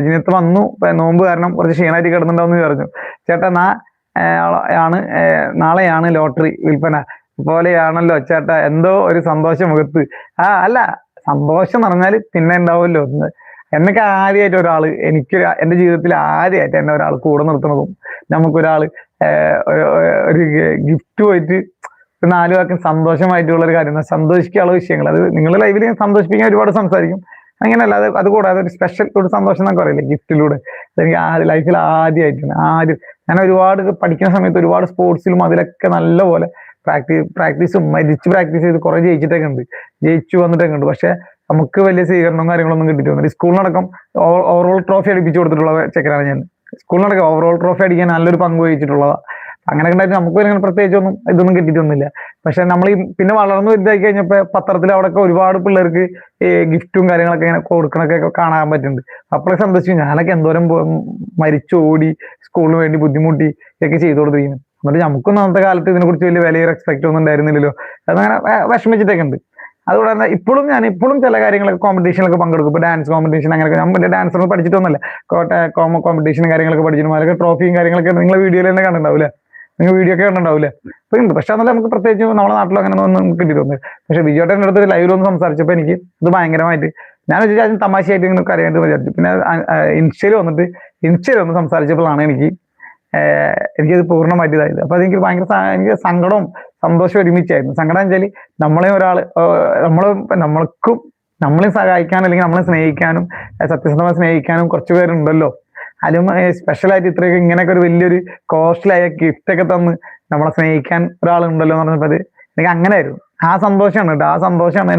ഇതിനകത്ത് വന്നു നോമ്പ് കാരണം കുറച്ച് ക്ഷീണമായിട്ട് കിടന്നുണ്ടാവും എന്ന് പറഞ്ഞു. ചേട്ടാ ആണ് നാളെയാണ് ലോട്ടറി വിൽപ്പന പോലെയാണല്ലോ ചേട്ടാ, എന്തോ ഒരു സന്തോഷം മുഖത്ത്. അല്ല, സന്തോഷം എന്ന് പറഞ്ഞാൽ പിന്നെ ഉണ്ടാവുമല്ലോ. എന്നൊക്കെ ആദ്യമായിട്ട് ഒരാള് എന്റെ ജീവിതത്തിൽ ആദ്യമായിട്ട് എന്നെ ഒരാൾ കൂടെ നിർത്തുന്നതും നമുക്കൊരാള് ഒരു ഗിഫ്റ്റ് പോയിട്ട് 4 വാക്കും സന്തോഷമായിട്ടുള്ള ഒരു കാര്യം, സന്തോഷിക്കാനുള്ള വിഷയങ്ങൾ. അത് നിങ്ങളുടെ ലൈഫിൽ സന്തോഷിപ്പിക്കാൻ ഒരുപാട് സംസാരിക്കും, അങ്ങനെയല്ല. അത് കൂടാതെ ഒരു സ്പെഷ്യൽ ഒരു സന്തോഷം എന്നൊക്കെ പറയില്ലേ ഗിഫ്റ്റിലൂടെ, എനിക്ക് ലൈഫിൽ ആദ്യം ഞാൻ ഒരുപാട് പഠിക്കുന്ന സമയത്ത് ഒരുപാട് സ്പോർട്സിലും അതിലൊക്കെ നല്ലപോലെ പ്രാക്ടീസും മരിച്ച് പ്രാക്ടീസ് ചെയ്ത് കുറെ ജയിച്ചു വന്നിട്ടൊക്കെ ഉണ്ട്. പക്ഷെ നമുക്ക് വലിയ സ്വീകരണവും കാര്യങ്ങളൊന്നും കിട്ടിയിട്ടൊന്നുമില്ല. സ്കൂളിനടക്കം ഓവറോൾ ട്രോഫി അടിപ്പിച്ചു കൊടുത്തിട്ടുള്ള ചെക്കനാണ് ഞാൻ. സ്കൂളിനടക്കം ഓവറോൾ ട്രോഫി അടിക്കാൻ നല്ലൊരു പങ്ക് വഹിച്ചിട്ടുള്ളതാ. അങ്ങനെയൊക്കെ ഉണ്ടായിട്ട് നമുക്ക് പ്രത്യേകിച്ചൊന്നും ഇതൊന്നും കിട്ടിയിട്ടൊന്നുമില്ല. പക്ഷെ നമ്മൾ പിന്നെ വളർന്നു വലുതായി കഴിഞ്ഞപ്പോ പത്രത്തിൽ അവിടെയൊക്കെ ഒരുപാട് പിള്ളേർക്ക് ഗിഫ്റ്റും കാര്യങ്ങളൊക്കെ ഇങ്ങനെ കൊടുക്കണൊക്കെ കാണാൻ പറ്റുന്നുണ്ട്. അപ്പോഴൊക്കെ സന്തോഷിച്ചു. ഞാനൊക്കെ എന്തോരം മരിച്ചോടി സ്കൂളിന് വേണ്ടി ബുദ്ധിമുട്ടി ഒക്കെ ചെയ്തു കൊടുത്തിരിക്കുന്നു. എന്നിട്ട് നമുക്കൊന്നും അന്നത്തെ കാലത്ത് ഇതിനെക്കുറിച്ച് വലിയ വിലയോ റെസ്പെക്ട് ഒന്നും ഉണ്ടായിരുന്നില്ലല്ലോ. അതങ്ങനെ വിഷമിച്ചിട്ടൊക്കെ ഉണ്ട്. അതുകൊണ്ട് തന്നെ ഇപ്പോഴും ചില കാര്യങ്ങളൊക്കെ കോമ്പറ്റീഷനിലൊക്കെ പങ്കെടുക്കും. ഇപ്പൊ ഡാൻസ് കോമ്പറ്റീഷൻ അങ്ങനെയൊക്കെ. ഞാൻ വലിയ ഡാൻസറൊന്നും പഠിച്ചിട്ടൊന്നുമല്ല. കോമ്പറ്റീഷനും കാര്യങ്ങളൊക്കെ പഠിച്ചിട്ടും അതിലൊക്കെ ട്രോഫിയും കാര്യങ്ങളൊക്കെ നിങ്ങൾ വീഡിയോയിൽ തന്നെ കണ്ടിട്ടുണ്ടാവില്ലേ, നിങ്ങൾ വീഡിയോ ഒക്കെ കണ്ടിട്ടുണ്ടാവില്ലേ. ഉണ്ട്. പക്ഷെ അതല്ല, നമുക്ക് പ്രത്യേകിച്ച് നമ്മുടെ നാട്ടിൽ അങ്ങനെ ഒന്നും കിട്ടിയിട്ടുണ്ട്. പക്ഷെ വിജയോട്ടൻ്റെ അടുത്ത് ലൈവിലൊന്നും സംസാരിച്ചപ്പോൾ എനിക്ക് ഇത് ഭയങ്കരമായിട്ട് ഞാൻ വിചാരിച്ചു തമാശയായിട്ട് ഇങ്ങനെ കാര്യമായിട്ട് വിചാരിച്ചു. പിന്നെ ഇൻസ്റ്റയിൽ ഒന്ന് സംസാരിച്ചപ്പോഴാണ് എനിക്കത് പൂർണ്ണമായിട്ട് ഇതായത്. അപ്പൊ അതെനിക്ക് എനിക്ക് സങ്കടവും സന്തോഷവും ഒരുമിച്ചായിരുന്നു. സങ്കടം വെച്ചാൽ നമ്മളെയും സഹായിക്കാനും അല്ലെങ്കിൽ നമ്മളെ സ്നേഹിക്കാനും സത്യസന്ധമായി സ്നേഹിക്കാനും കുറച്ച് പേരുണ്ടല്ലോ. അതിലും സ്പെഷ്യലായിട്ട് ഇത്രയൊക്കെ ഇങ്ങനെയൊക്കെ ഒരു വലിയൊരു കോസ്റ്റ്ലിയായ ഗിഫ്റ്റ് ഒക്കെ തന്ന് നമ്മളെ സ്നേഹിക്കാൻ ഒരാളുണ്ടല്ലോ എന്ന് പറഞ്ഞപ്പോൾ എനിക്ക് അങ്ങനെ ആയിരുന്നു. ആ സന്തോഷമാണ് കേട്ടോ. ആ സന്തോഷമാണ്